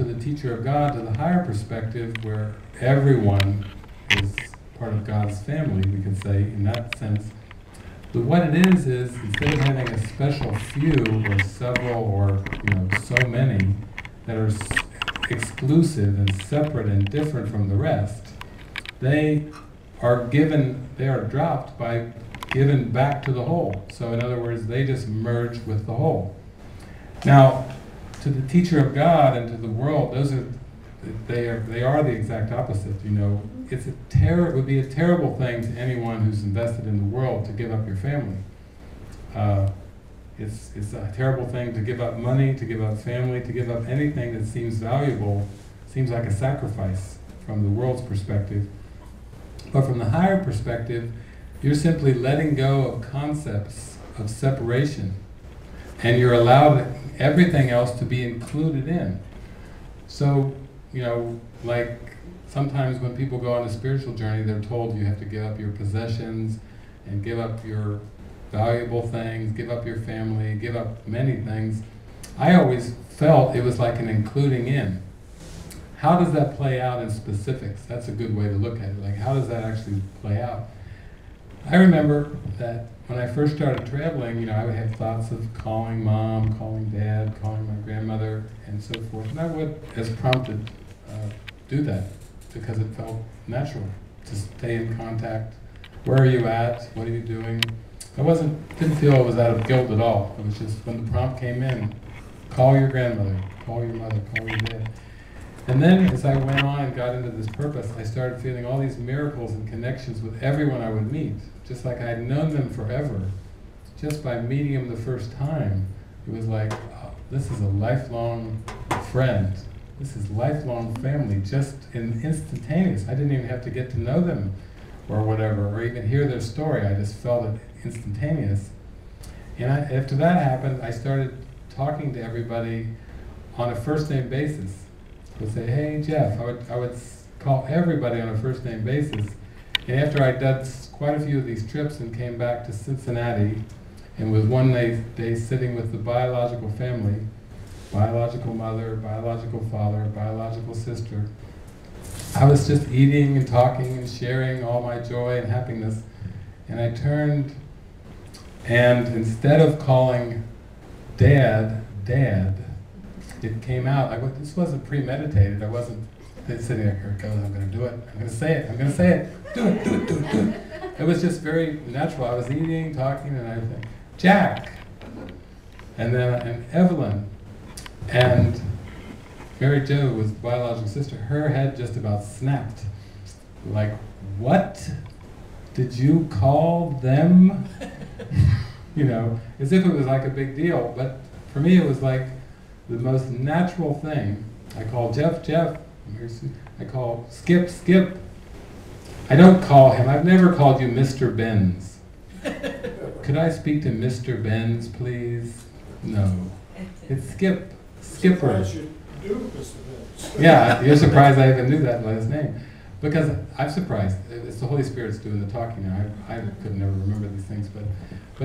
to the teacher of God, to the higher perspective, where everyone is part of God's family, we could say, in that sense. But what it is instead of having a special few or several or so many that are exclusive and separate and different from the rest, they are dropped by given back to the whole. So in other words, they just merge with the whole. Now, to the teacher of God and to the world, they are the exact opposite. It would be a terrible thing to anyone who's invested in the world to give up your family. It's a terrible thing to give up money, to give up family, to give up anything that seems valuable, seems like a sacrifice from the world's perspective. But from the higher perspective, you're simply letting go of concepts of separation, and you're allowed everything else to be included in. So, like sometimes when people go on a spiritual journey, they're told you have to give up your possessions and give up your valuable things, give up your family, give up many things. I always felt it was like an including in. How does that play out in specifics? That's a good way to look at it. Like, how does that actually play out? I remember that when I first started traveling, I would have thoughts of calling Mom, calling Dad, calling my grandmother, and so forth. And I would, as prompted, do that because it felt natural to stay in contact. Where are you at? What are you doing? I didn't feel it was out of guilt at all. It was just when the prompt came in, call your grandmother, call your mother, call your dad. And then as I went on and got into this purpose, I started feeling all these miracles and connections with everyone I would meet, just like I had known them forever. Just by meeting them the first time, it was like, oh, this is a lifelong friend. This is lifelong family, just instantaneous. I didn't even have to get to know them or whatever, or even hear their story. I just felt it instantaneous. And after that happened, I started talking to everybody on a first name basis. I would say, hey Jeff, I would call everybody on a first name basis. And after I'd done quite a few of these trips and came back to Cincinnati, and was one day sitting with the biological family, biological mother, biological father, biological sister, I was just eating and talking and sharing all my joy and happiness. And I turned, and instead of calling Dad, it came out. This wasn't premeditated. I wasn't sitting there, here it goes, I'm going to do it. I'm going to say it. I'm going to say it. Do it. It was just very natural. I was eating, talking, and I think, Jack. And then Evelyn. And Mary Jo was the biological sister. Her head just about snapped. Like, what? Did you call them? As if it was like a big deal. But for me, it was like the most natural thing. I call Jeff. I call Skip. I don't call him. I've never called you Mr. Benz. Could I speak to Mr. Benz, please? No. It's Skip. Skipper. Yeah, you're surprised I even knew that last name. Because I'm surprised. It's the Holy Spirit's doing the talking now. I could never remember these things, but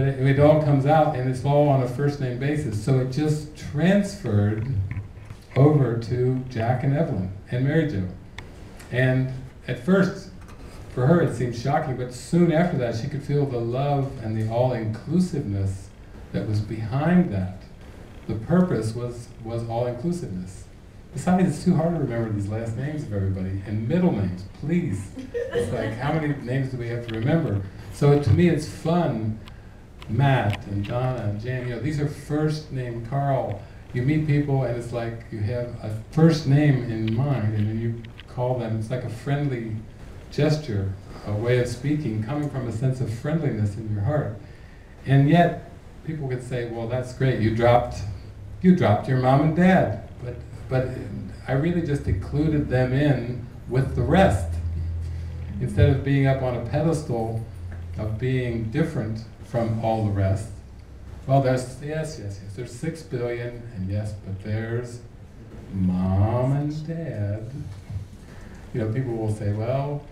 it all comes out, and it's all on a first name basis. So it just transferred over to Jack and Evelyn and Mary Jo. And at first, for her it seemed shocking, but soon after that she could feel the love and the all-inclusiveness that was behind that. The purpose was all-inclusiveness. Besides, it's too hard to remember these last names of everybody, and middle names, please. It's like, how many names do we have to remember? So to me it's fun. Matt and Donna and Jan, these are first name. Carl, you meet people and it's like you have a first name in mind, and then you call them. It's like a friendly gesture, a way of speaking, coming from a sense of friendliness in your heart. And yet, people could say, well, that's great, you dropped your mom and dad. But I really just included them in with the rest. Instead of being up on a pedestal of being different from all the rest. Well, there's 6 billion, and yes, but there's mom and dad. People will say, well,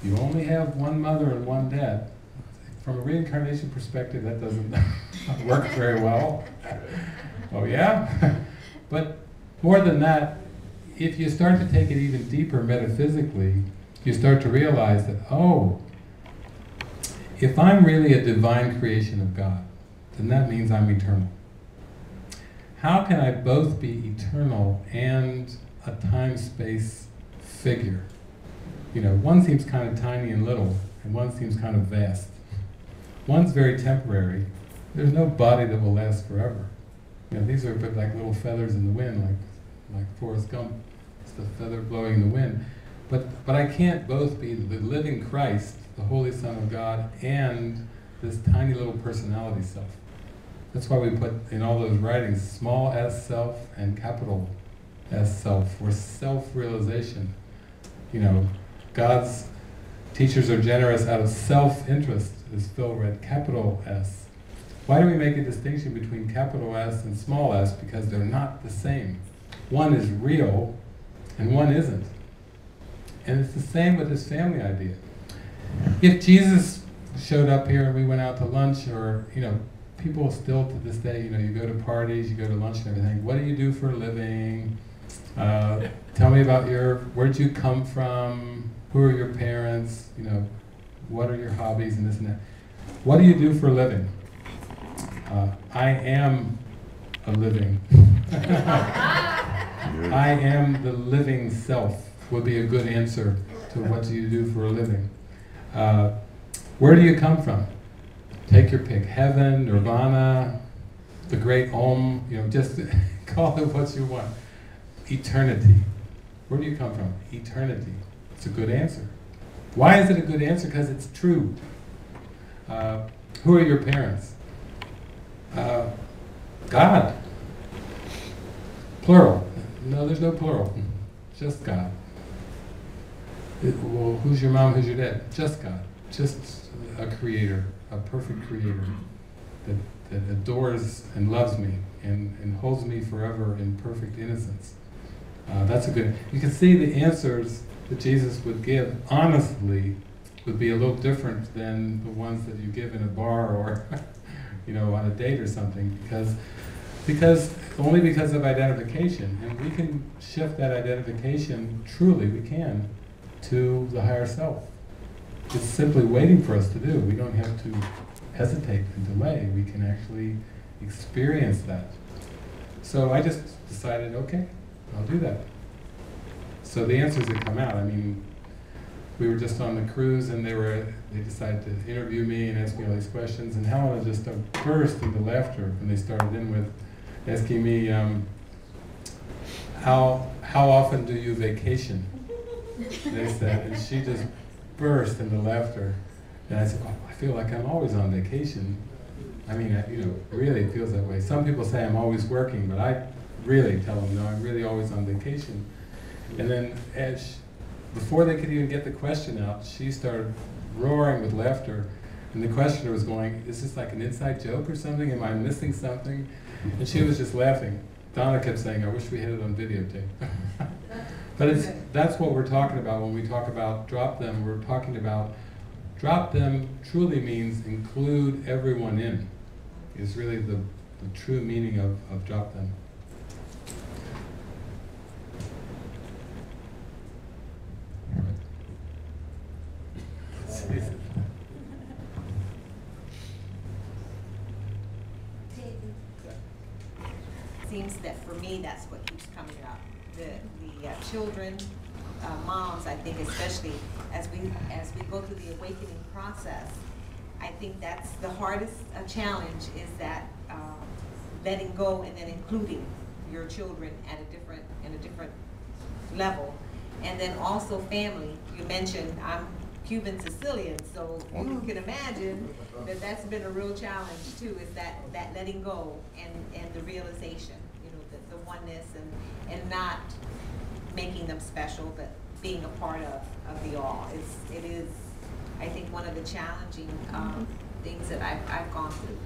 you only have one mother and one dad. From a reincarnation perspective, that doesn't work very well. Oh yeah? But more than that, if you start to take it even deeper metaphysically, you start to realize that, oh, if I'm really a divine creation of God, then that means I'm eternal. How can I both be eternal and a time-space figure? You know, one seems kind of tiny and little, and one seems kind of vast. One's very temporary. There's no body that will last forever. You know, these are but like little feathers in the wind, like Forrest Gump. It's the feather blowing in the wind. But I can't both be the living Christ, the Holy Son of God, and this tiny little personality self. That's why we put in all those writings small s self and capital S self for self-realization. You know, God's teachers are generous out of self-interest, as Phil read, capital S. Why do we make a distinction between capital S and small s? Because they're not the same. One is real and one isn't. And it's the same with this family idea. If Jesus showed up here and we went out to lunch, or, you know, people still to this day, you know, you go to parties, you go to lunch and everything, what do you do for a living? Tell me about where'd you come from? Who are your parents? You know, what are your hobbies and this and that? What do you do for a living? I am a living. I am the living self would be a good answer to what do you do for a living. Where do you come from? Take your pick. Heaven, nirvana, the great Om, you know, just call it what you want. Eternity. Where do you come from? Eternity. It's a good answer. Why is it a good answer? Because it's true. Who are your parents? God. Plural. No, there's no plural. Just God. Well, who's your mom, who's your dad? Just God. Just a creator, a perfect creator that adores and loves me and holds me forever in perfect innocence. That's a good... You can see the answers that Jesus would give, honestly, would be a little different than the ones that you give in a bar or, you know, on a date or something, because only because of identification. And we can shift that identification, truly we can, to the higher self. It's simply waiting for us to do. We don't have to hesitate and delay. We can actually experience that. So I just decided, okay, I'll do that. So the answers that come out, I mean, we were just on the cruise and they decided to interview me and ask me all these questions, and Helena just burst into laughter when they started in with asking me, how often do you vacation? They said, and she just burst into laughter. And I said, oh, I feel like I'm always on vacation. I mean, you know, really it feels that way. Some people say I'm always working, but I really tell them, no, I'm really always on vacation. And then before they could even get the question out, she started roaring with laughter. And the questioner was going, is this like an inside joke or something? Am I missing something? And she was just laughing. Donna kept saying, I wish we had it on videotape. But that's what we're talking about when we talk about drop them. We're talking about drop them truly means include everyone in, is really the true meaning of drop them. Seems that for me, that's what keeps coming up. The children, moms, I think, especially as we go through the awakening process, I think that's the hardest challenge, is that letting go and then including your children in a different level, and then also family. You mentioned I'm Cuban Sicilian, so you can imagine that that's been a real challenge too. Is that letting go and the realization, you know, the oneness and not making them special, but being a part of the all. It is, I think, one of the challenging things that I've gone through.